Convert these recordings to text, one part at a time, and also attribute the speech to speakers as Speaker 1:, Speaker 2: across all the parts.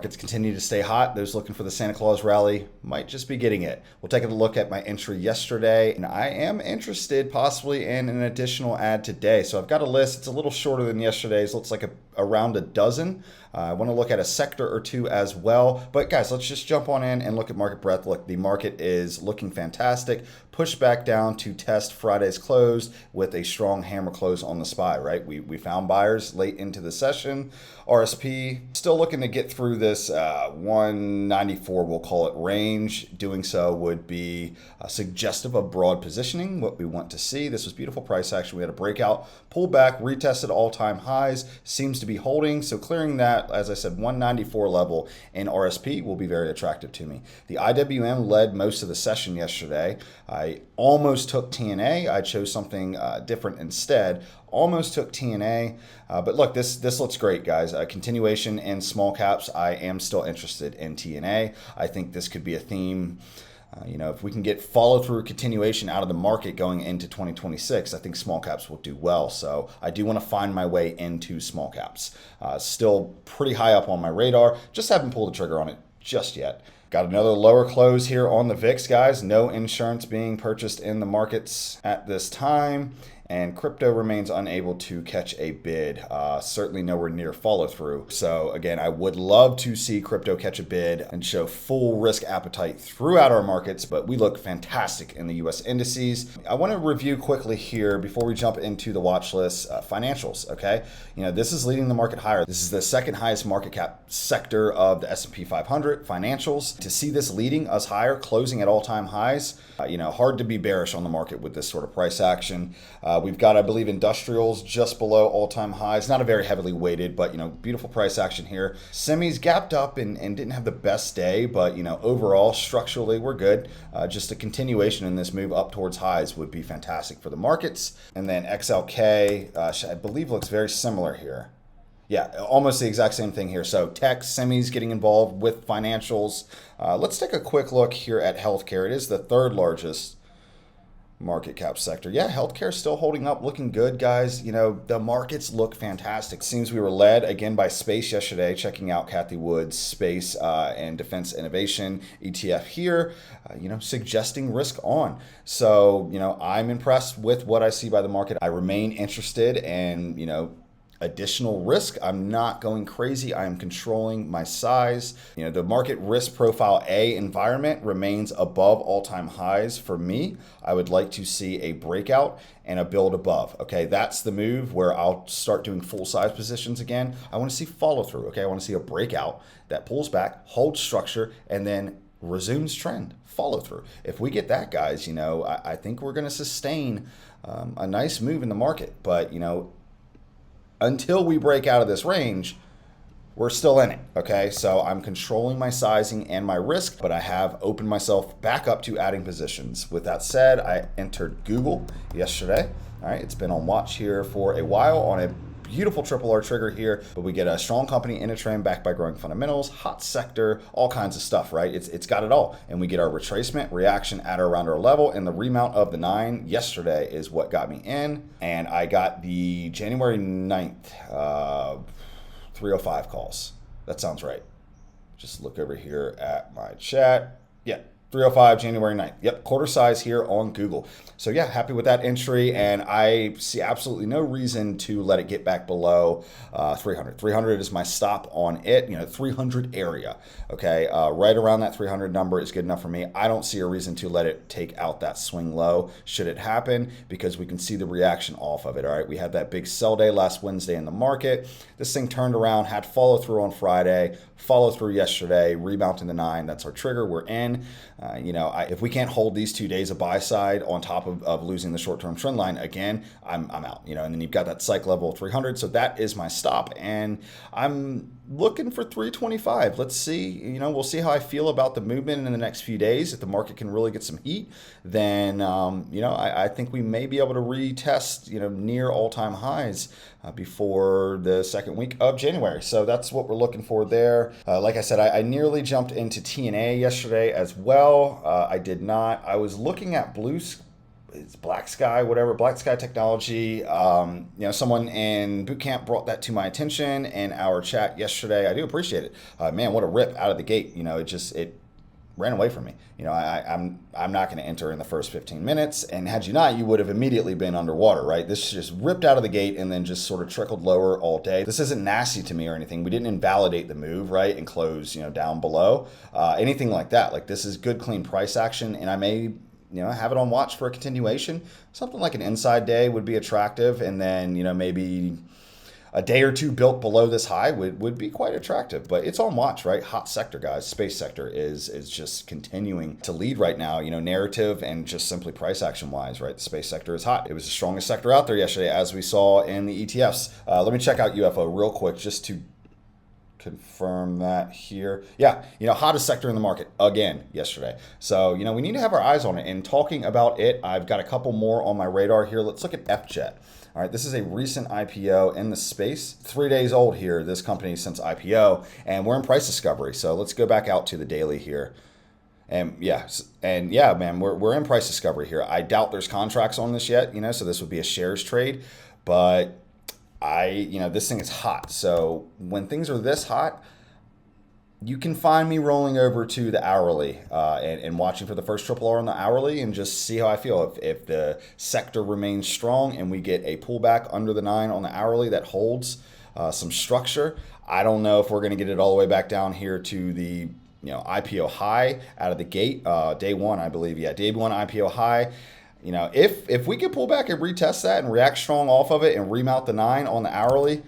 Speaker 1: markets continue to stay hot, those looking for the Santa Claus rally might just be getting it. We'll take a look at my entry yesterday, and I am interested possibly in an additional add today. So I've got a list. It's a little shorter than yesterday's. Looks like around a dozen. I want to look at a sector or two as well. But guys, let's just jump on in and look at market breadth. Look, the market is looking fantastic. Push back down to test Friday's close with a strong hammer close on the SPY, right? We found buyers late into the session. RSP still looking to get through this 194, we'll call it, range. Doing so would be suggestive of broad positioning, what we want to see. This was beautiful price action. We had a breakout, pulled back, retested all-time highs, seems to be holding. So clearing that, as I said, 194 level in RSP will be very attractive to me. The IWM led most of the session yesterday. I almost took TNA. I chose something different instead. Almost took TNA, but look, this looks great, guys. Continuation in small caps. I am still interested in TNA. I think this could be a theme. If we can get follow-through continuation out of the market going into 2026, I think small caps will do well. So I do want to find my way into small caps. Still pretty high up on my radar. Just haven't pulled the trigger on it just yet. Got another lower close here on the VIX, guys. No insurance being purchased in the markets at this time. And crypto remains unable to catch a bid, certainly nowhere near follow through. So again, I would love to see crypto catch a bid and show full risk appetite throughout our markets, but we look fantastic in the US indices. I want to review quickly here before we jump into the watch list, financials, okay? This is leading the market higher. This is the second highest market cap sector of the S&P 500, financials. To see this leading us higher, closing at all-time highs, hard to be bearish on the market with this sort of price action. We've got, I believe, industrials just below all-time highs. Not a very heavily weighted, but, beautiful price action here. Semis gapped up and didn't have the best day, but, overall, structurally, we're good. Just a continuation in this move up towards highs would be fantastic for the markets. And then XLK, I believe, looks very similar here. Yeah, almost the exact same thing here. So tech, semis getting involved with financials. Let's take a quick look here at healthcare. It is the third largest market cap sector. Yeah, healthcare is still holding up, looking good, guys. The markets look fantastic. Seems we were led again by space yesterday, checking out Kathy Wood's space and defense innovation ETF here, suggesting risk on. So, I'm impressed with what I see by the market. I remain interested and, additional risk. I'm not going crazy. I am controlling my size. The market risk profile A environment remains above all-time highs for me. I would like to see a breakout and a build above. Okay, that's the move where I'll start doing full size positions again. I want to see follow through. Okay, I want to see a breakout that pulls back, holds structure, and then resumes trend, follow through. If we get that, guys, I think we're going to sustain a nice move in the market. But, until we break out of this range, we're still in it, okay? So I'm controlling my sizing and my risk, but I have opened myself back up to adding positions. With that said, I entered Google yesterday. All right, it's been on watch here for a while on a beautiful triple R trigger here, but we get a strong company in a trend backed by growing fundamentals, hot sector, all kinds of stuff, right? It's got it all. And we get our retracement reaction at or around our level, and the remount of the 9 yesterday is what got me in. And I got the January 9th 305 calls. That sounds right. Just look over here at my chat. Yeah, 305 January 9th. Yep, quarter size here on Google. So yeah, happy with that entry, and I see absolutely no reason to let it get back below 300. 300 is my stop on it, 300 area. Okay, right around that 300 number is good enough for me. I don't see a reason to let it take out that swing low should it happen, because we can see the reaction off of it. All right, we had that big sell day last Wednesday in the market. This thing turned around, had follow through on Friday, follow through yesterday, rebound to the 9. That's our trigger. We're in. If we can't hold these 2 days of buy side on top of losing the short-term trend line, again, I'm out. And then you've got that psych level of 300. So that is my stop, and I'm looking for 325. Let's see. We'll see how I feel about the movement in the next few days. If the market can really get some heat, then I think we may be able to retest near all-time highs before the second week of January. So that's what we're looking for there. Like I said, I nearly jumped into TNA yesterday as well. I did not. I was looking at it's Black Sky, whatever, Black Sky Technology. Someone in Bootcamp brought that to my attention in our chat yesterday. I do appreciate it. Man, what a rip out of the gate. It ran away from me. I'm not going to enter in the first 15 minutes. And had you not, you would have immediately been underwater, right? This just ripped out of the gate and then just sort of trickled lower all day. This isn't nasty to me or anything. We didn't invalidate the move, right? And close, down below. Anything like that. Like, this is good, clean price action. And I may have it on watch for a continuation. Something like an inside day would be attractive. And then, maybe a day or two built below this high would be quite attractive. But it's on watch, right? Hot sector, guys. Space sector is just continuing to lead right now, narrative and just simply price action wise, right? The space sector is hot. It was the strongest sector out there yesterday, as we saw in the ETFs. Let me check out UFO real quick just to confirm that here. Yeah, hottest sector in the market again yesterday. So, we need to have our eyes on it. And talking about it, I've got a couple more on my radar here. Let's look at FJET. All right, this is a recent IPO in the space. 3 days old here, this company since IPO, and we're in price discovery. So let's go back out to the daily here. And yeah, man, we're in price discovery here. I doubt there's contracts on this yet, so this would be a shares trade. But this thing is hot. So when things are this hot, you can find me rolling over to the hourly and watching for the first triple R on the hourly and just see how I feel. If the sector remains strong and we get a pullback under the 9 on the hourly that holds some structure, I don't know if we're going to get it all the way back down here to the IPO high out of the gate. Day one, I believe. Yeah, day one IPO high. If we can pull back and retest that and react strong off of it and remount the 9 on the hourly,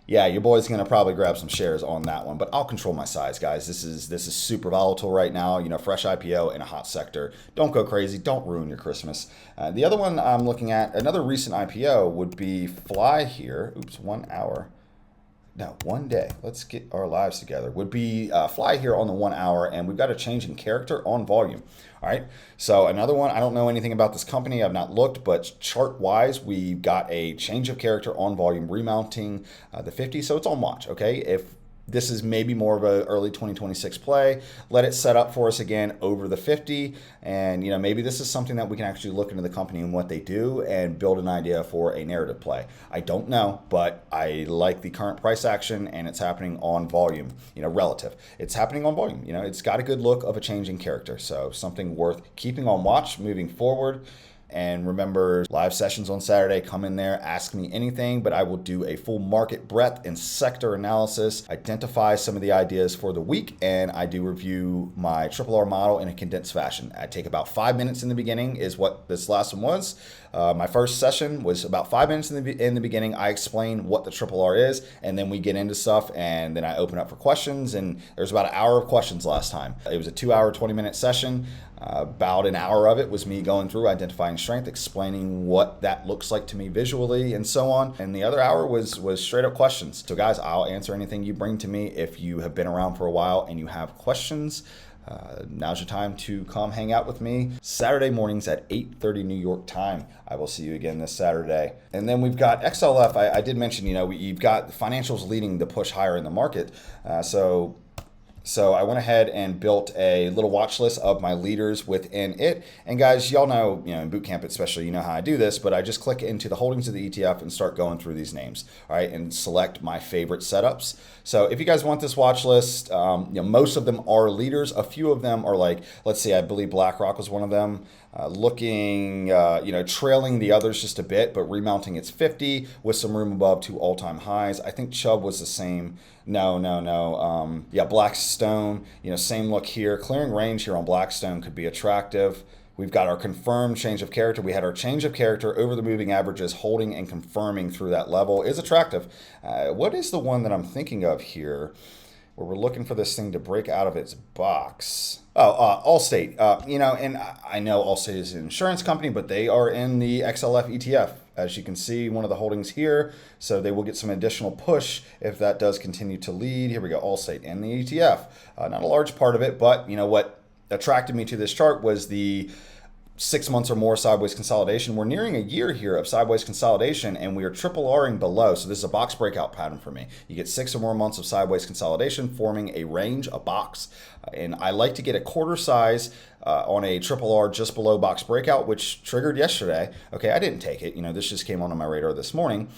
Speaker 1: yeah, your boy's going to probably grab some shares on that one. But I'll control my size, guys. This is super volatile right now. Fresh IPO in a hot sector. Don't go crazy. Don't ruin your Christmas. The other one I'm looking at, another recent IPO would be Fly here. Oops, 1 hour. No, 1 day. Let's get our lives together. Would be Fly here on the 1 hour, and we've got a change in character on volume. All right. So another one, I don't know anything about this company. I've not looked, but chart-wise, we've got a change of character on volume remounting the 50. So it's on watch. Okay. If this is maybe more of a early 2026 play, let it set up for us again over the 50. And, maybe this is something that we can actually look into the company and what they do and build an idea for a narrative play. I don't know, but I like the current price action and it's happening on volume, relative. It's happening on volume. It's got a good look of a changing character. So something worth keeping on watch moving forward. And remember, live sessions on Saturday, come in there, ask me anything, but I will do a full market breadth and sector analysis, identify some of the ideas for the week, and I do review my triple R model in a condensed fashion. I take about 5 minutes in the beginning is what this last one was. My first session was about 5 minutes in the beginning. I explain what the triple R is, and then we get into stuff, and then I open up for questions, and there's about an hour of questions last time. It was a 2 hour, 20-minute session. About an hour of it was me going through identifying strength, explaining what that looks like to me visually and so on. And the other hour was straight up questions. So guys, I'll answer anything you bring to me. If you have been around for a while and you have questions, now's your time to come hang out with me. Saturday mornings at 8:30 New York time. I will see you again this Saturday. And then we've got XLF. I did mention, you've got financials leading the push higher in the market. So I went ahead and built a little watch list of my leaders within it. And guys, y'all know, in Bootcamp especially, you know how I do this, but I just click into the holdings of the ETF and start going through these names, all right, and select my favorite setups. So if you guys want this watch list, most of them are leaders. A few of them are like, let's see, I believe BlackRock was one of them. Trailing the others just a bit, but remounting its 50 with some room above to all-time highs. I think Chubb was the same. No. Blackstone, same look here. Clearing range here on Blackstone could be attractive. We've got our confirmed change of character. We had our change of character over the moving averages, holding and confirming through that level is attractive. What is the one that I'm thinking of here where we're looking for this thing to break out of its box? Allstate. And I know Allstate is an insurance company, but they are in the XLF ETF. As you can see, one of the holdings here, so they will get some additional push if that does continue to lead. Here we go, Allstate in the ETF. Not a large part of it, but what attracted me to this chart was the 6 months or more sideways consolidation. We're nearing a year here of sideways consolidation, and we are triple R'ing below. So this is a box breakout pattern for me. You get 6 or more months of sideways consolidation forming a range, a box. And I like to get a quarter size on a triple R just below box breakout, which triggered yesterday. Okay, I didn't take it. This just came on my radar this morning.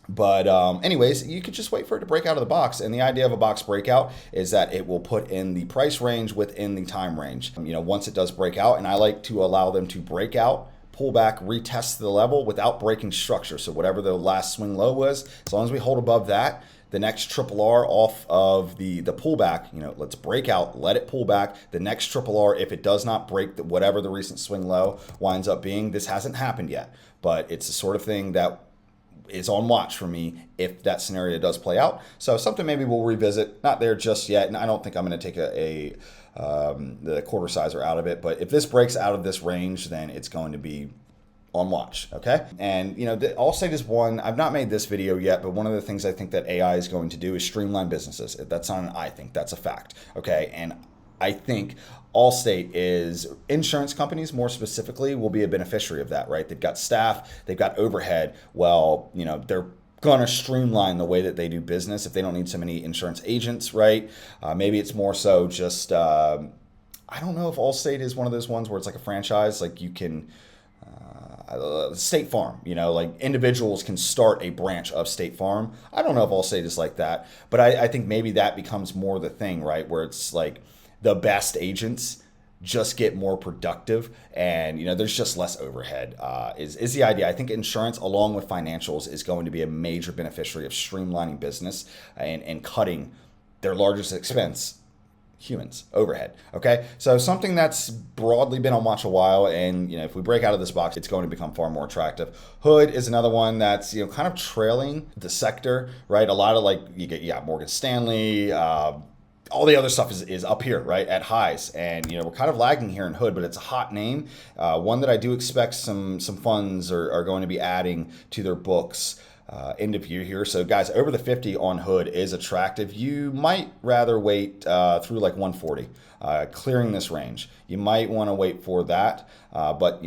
Speaker 1: But anyways, you could just wait for it to break out of the box. And the idea of a box breakout is that it will put in the price range within the time range. Once it does break out, and I like to allow them to break out, pull back, retest the level without breaking structure. So whatever the last swing low was, as long as we hold above that, the next triple R off of the pullback, let's break out, let it pull back. The next triple R, if it does not break whatever the recent swing low winds up being, this hasn't happened yet, but it's the sort of thing that is on watch for me if that scenario does play out. So something maybe we'll revisit. Not there just yet, and I don't think I'm going to take the quarter sizer out of it. But if this breaks out of this range, then it's going to be on watch, okay? And Allstate is one. I've not made this video yet, but one of the things I think that AI is going to do is streamline businesses. That's not an I think, that's a fact, okay? And I think Allstate is insurance companies more specifically will be a beneficiary of that, right? They've got staff, they've got overhead. Well, they're gonna streamline the way that they do business if they don't need so many insurance agents, right? Maybe it's more so just, I don't know if Allstate is one of those ones where it's like a franchise, like you can, State Farm, like individuals can start a branch of State Farm. I don't know if Allstate is like that, but I think maybe that becomes more the thing, right? Where it's like, the best agents just get more productive, and there's just less overhead is the idea. I think insurance along with financials is going to be a major beneficiary of streamlining business and cutting their largest expense, humans, overhead. Okay, so something that's broadly been on watch a while, and if we break out of this box, it's going to become far more attractive. Hood is another one that's kind of trailing the sector, right? A lot of you got Morgan Stanley, all the other stuff is up here, right, at highs. And, we're kind of lagging here in Hood, but it's a hot name. One that I do expect some funds are going to be adding to their books end of year here. So, guys, over the 50 on Hood is attractive. You might rather wait through 140, clearing this range. You might want to wait for that, but,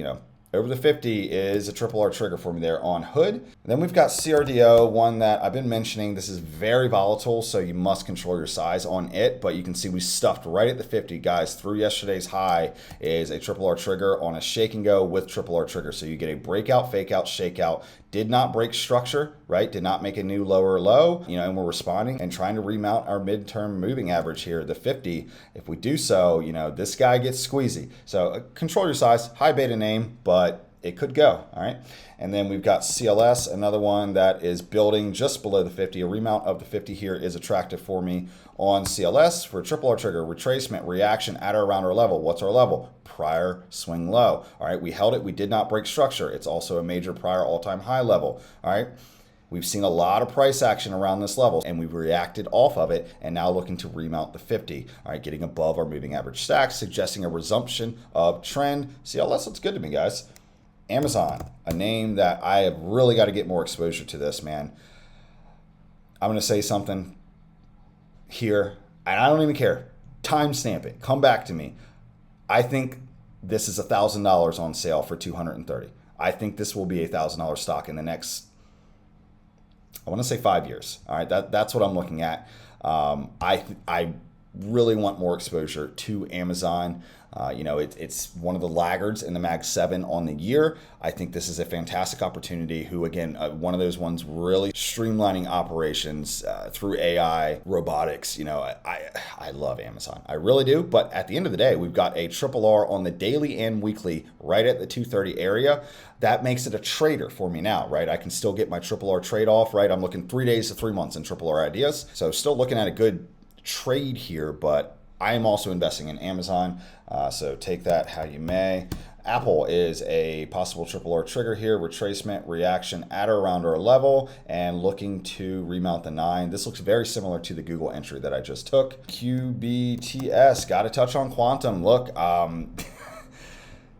Speaker 1: over the 50 is a triple R trigger for me there on Hood. And then we've got CRDO, one that I've been mentioning. This is very volatile, so you must control your size on it. But you can see we stuffed right at the 50, guys. Through yesterday's high is a triple R trigger on a shake and go with triple R trigger. So you get a breakout, fake out, shake out. Did not break structure, right? Did not make a new lower low, and we're responding and trying to remount our midterm moving average here, the 50. If we do so, this guy gets squeezy. So control your size, high beta name, but it could go, all right? And then we've got CLS, another one that is building just below the 50. A remount of the 50 here is attractive for me on CLS for triple R trigger, retracement, reaction at or around our level. What's our level? Prior swing low. All right, we held it. We did not break structure. It's also a major prior all-time high level. All right, we've seen a lot of price action around this level, and we've reacted off of it and now looking to remount the 50. All right, getting above our moving average stack, suggesting a resumption of trend. CLS looks good to me, guys. Amazon, a name that I have really got to get more exposure to this, man. I'm going to say something here, and I don't even care. Timestamp it. Come back to me. I think this is $1,000 on sale for $230. I think this will be a $1,000 stock in the next, I want to say 5 years. All right, that's what I'm looking at. I really want more exposure to Amazon. It's one of the laggards in the Mag 7 on the year. I think this is a fantastic opportunity. Who, again, one of those ones really streamlining operations through AI, robotics. I love Amazon. I really do. But at the end of the day, we've got a triple R on the daily and weekly right at the 230 area. That makes it a trader for me now, right? I can still get my triple R trade off, right? I'm looking 3 days to 3 months in triple R ideas. So still looking at a good trade here, but I am also investing in Amazon, so take that how you may. Apple is a possible triple R trigger here, retracement, reaction at or around our level, and looking to remount the 9. This looks very similar to the Google entry that I just took. QBTS, got to touch on quantum. Look,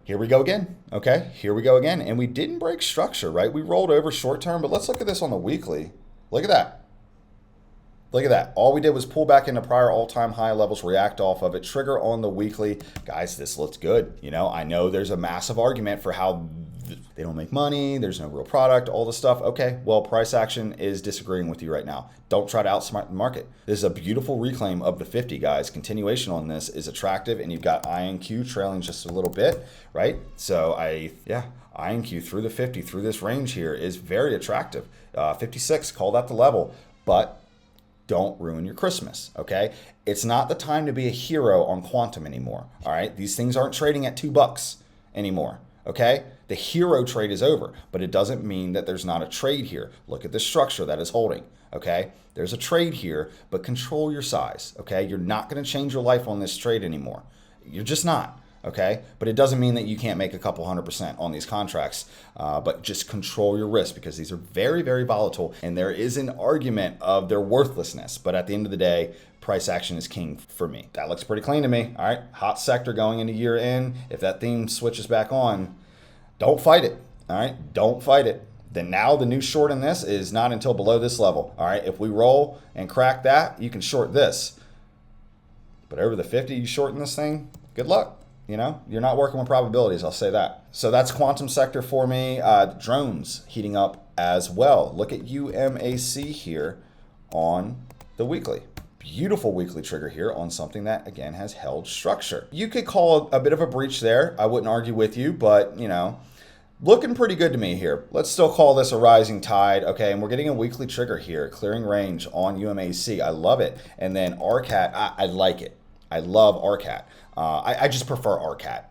Speaker 1: here we go again, okay? Here we go again, and we didn't break structure, right? We rolled over short term, but let's look at this on the weekly. Look at that. Look at that. All we did was pull back into prior all-time high levels, react off of it, trigger on the weekly. Guys, this looks good. You know, I know there's a massive argument for how they don't make money, there's no real product, all this stuff. Okay, well, price action is disagreeing with you right now. Don't try to outsmart the market. This is a beautiful reclaim of the 50, guys. Continuation on this is attractive, and you've got INQ trailing just a little bit, right? So INQ through the 50, through this range here is very attractive. 56, call that the level, but don't ruin your Christmas, okay? It's not the time to be a hero on quantum anymore, all right? These things aren't trading at $2 anymore, okay? The hero trade is over, but it doesn't mean that there's not a trade here. Look at the structure that is holding, okay? There's a trade here, but control your size, okay? You're not gonna change your life on this trade anymore. You're just not. Okay, but it doesn't mean that you can't make a couple 100% on these contracts, but just control your risk because these are very, very volatile and there is an argument of their worthlessness. But at the end of the day, price action is king for me. That looks pretty clean to me. All right, hot sector going into year end. If that theme switches back on, don't fight it. All right, don't fight it. Then now the new short in this is not until below this level. All right, if we roll and crack that, you can short this. But over the 50, you shorten this thing, good luck. You know, you're not working with probabilities, I'll say that. So that's quantum sector for me. Drones heating up as well. Look at UMAC here on the weekly. Beautiful weekly trigger here on something that, again, has held structure. You could call a bit of a breach there. I wouldn't argue with you, but, you know, looking pretty good to me here. Let's still call this a rising tide. Okay, and we're getting a weekly trigger here, clearing range on UMAC. I love it. And then RCAT, I like it. I love RCAT. I just prefer RCAT.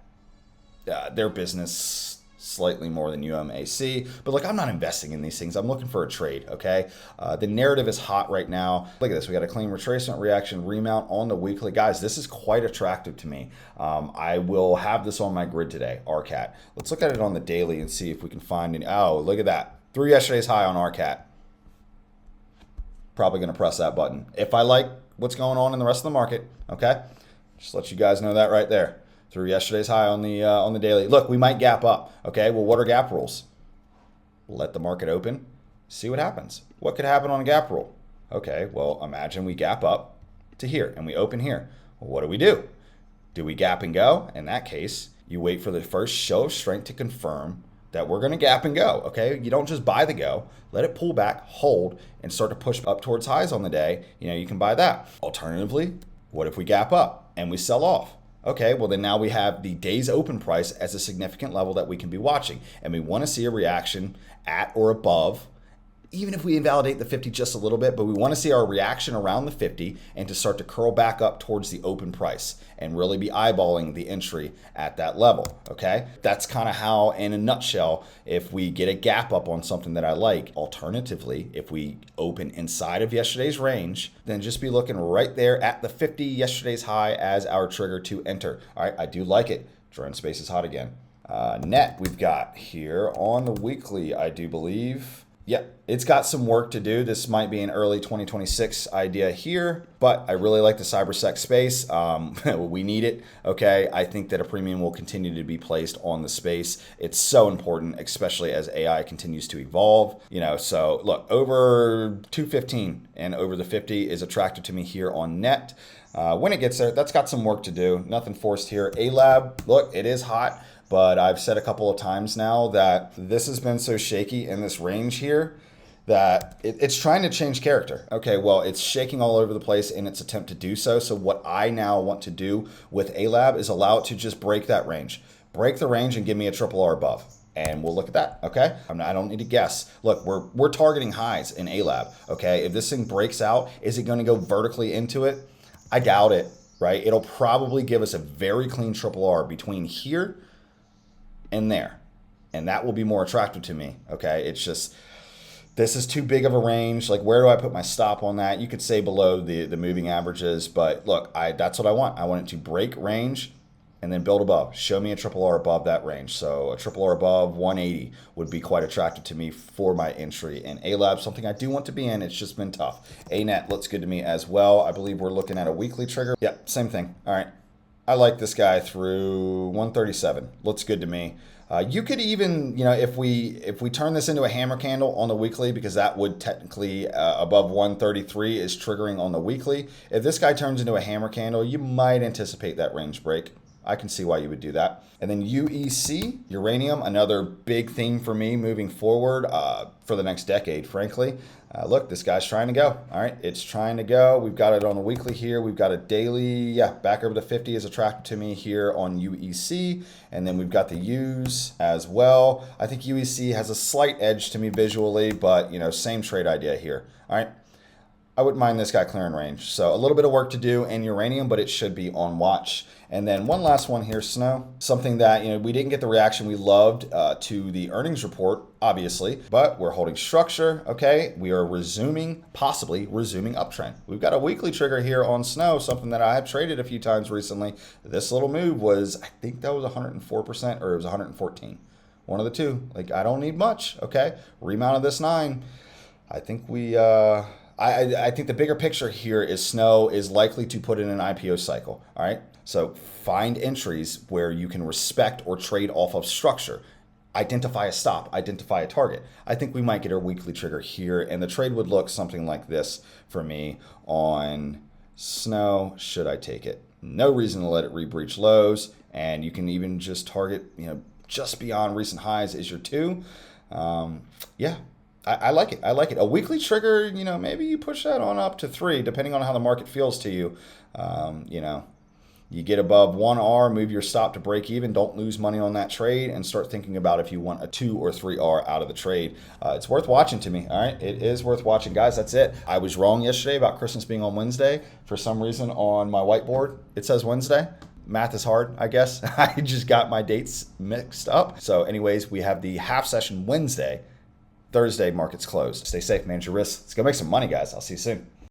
Speaker 1: Their business slightly more than UMAC. But look, I'm not investing in these things. I'm looking for a trade, okay? The narrative is hot right now. Look at this. We got a clean retracement reaction remount on the weekly. Guys, this is quite attractive to me. I will have this on my grid today, RCAT. Let's look at it on the daily and see if we can find any. Oh, look at that. Through yesterday's high on RCAT. Probably going to press that button. If I like what's going on in the rest of the market, okay? Just let you guys know that right there. Through yesterday's high on the daily. Look, we might gap up. Okay, well, what are gap rules? Let the market open. See what happens. What could happen on a gap rule? Okay, well, imagine we gap up to here and we open here. Well, what do? Do we gap and go? In that case, you wait for the first show of strength to confirm that we're going to gap and go. Okay, you don't just buy the go. Let it pull back, hold, and start to push up towards highs on the day. You know, you can buy that. Alternatively, what if we gap up and we sell off? Okay, well then now we have the day's open price as a significant level that we can be watching. And we want to see a reaction at or above, even if we invalidate the 50 just a little bit, but we want to see our reaction around the 50 and to start to curl back up towards the open price and really be eyeballing the entry at that level, okay? That's kind of how, in a nutshell, if we get a gap up on something that I like. Alternatively, if we open inside of yesterday's range, then just be looking right there at the 50 yesterday's high as our trigger to enter. All right, I do like it. Drone space is hot again. Net we've got here on the weekly, I do believe. Yeah, it's got some work to do. This might be an early 2026 idea here, but I really like the cybersec space. We need it, okay? I think that a premium will continue to be placed on the space. It's so important, especially as AI continues to evolve. You know, so look, over 215 and over the 50 is attractive to me here on net. When it gets there, that's got some work to do. Nothing forced here. ALAB, look, it is hot. But I've said a couple of times now that this has been so shaky in this range here that it's trying to change character. Okay, well, it's shaking all over the place in its attempt to do so. So what I now want to do with ALAB is allow it to just break that range. Break the range and give me a triple R above. And we'll look at that, okay? I don't need to guess. Look, we're targeting highs in ALAB, okay? If this thing breaks out, is it going to go vertically into it? I doubt it, right? It'll probably give us a very clean triple R between here and there, and that will be more attractive to me. Okay, it's just this is too big of a range. Like, where do I put my stop on that? You could say below the moving averages, but look, that's what I want. I want it to break range and then build above. Show me a triple R above that range. So a triple R above 180 would be quite attractive to me for my entry. And ALAB, something I do want to be in. It's just been tough. ANET looks good to me as well. I believe we're looking at a weekly trigger. Yep, same thing. All right. I like this guy through 137. Looks good to me. You could even, if we turn this into a hammer candle on the weekly, because that would technically above 133 is triggering on the weekly. If this guy turns into a hammer candle, you might anticipate that range break. I can see why you would do that. And then UEC, uranium, another big theme for me moving forward for the next decade, frankly. Look, this guy's trying to go. All right, it's trying to go. We've got it on the weekly here. We've got a daily, back over to 50 is attractive to me here on UEC. And then we've got the U's as well. I think UEC has a slight edge to me visually, but, same trade idea here. All right. I wouldn't mind this guy clearing range. So a little bit of work to do in uranium, but it should be on watch. And then one last one here, snow. Something that, we didn't get the reaction we loved to the earnings report, obviously, but we're holding structure, okay? We are possibly resuming uptrend. We've got a weekly trigger here on snow, something that I have traded a few times recently. This little move was, I think that was 104% or it was 114. One of the two. I don't need much, okay? Remount of this 9. I think I think the bigger picture here is snow is likely to put in an IPO cycle. All right. So find entries where you can respect or trade off of structure. Identify a stop, identify a target. I think we might get a weekly trigger here, and the trade would look something like this for me on snow. Should I take it? No reason to let it re-breach lows, and you can even just target, just beyond recent highs is your 2. I like it. I like it. A weekly trigger, maybe you push that on up to 3, depending on how the market feels to you. You get above 1R, move your stop to break even. Don't lose money on that trade and start thinking about if you want a 2 or 3R out of the trade. It's worth watching to me. All right. It is worth watching, guys. That's it. I was wrong yesterday about Christmas being on Wednesday. For some reason on my whiteboard, it says Wednesday. Math is hard, I guess. I just got my dates mixed up. So anyways, we have the half session Wednesday. Thursday, markets closed. Stay safe, manage your risks. Let's go make some money, guys. I'll see you soon.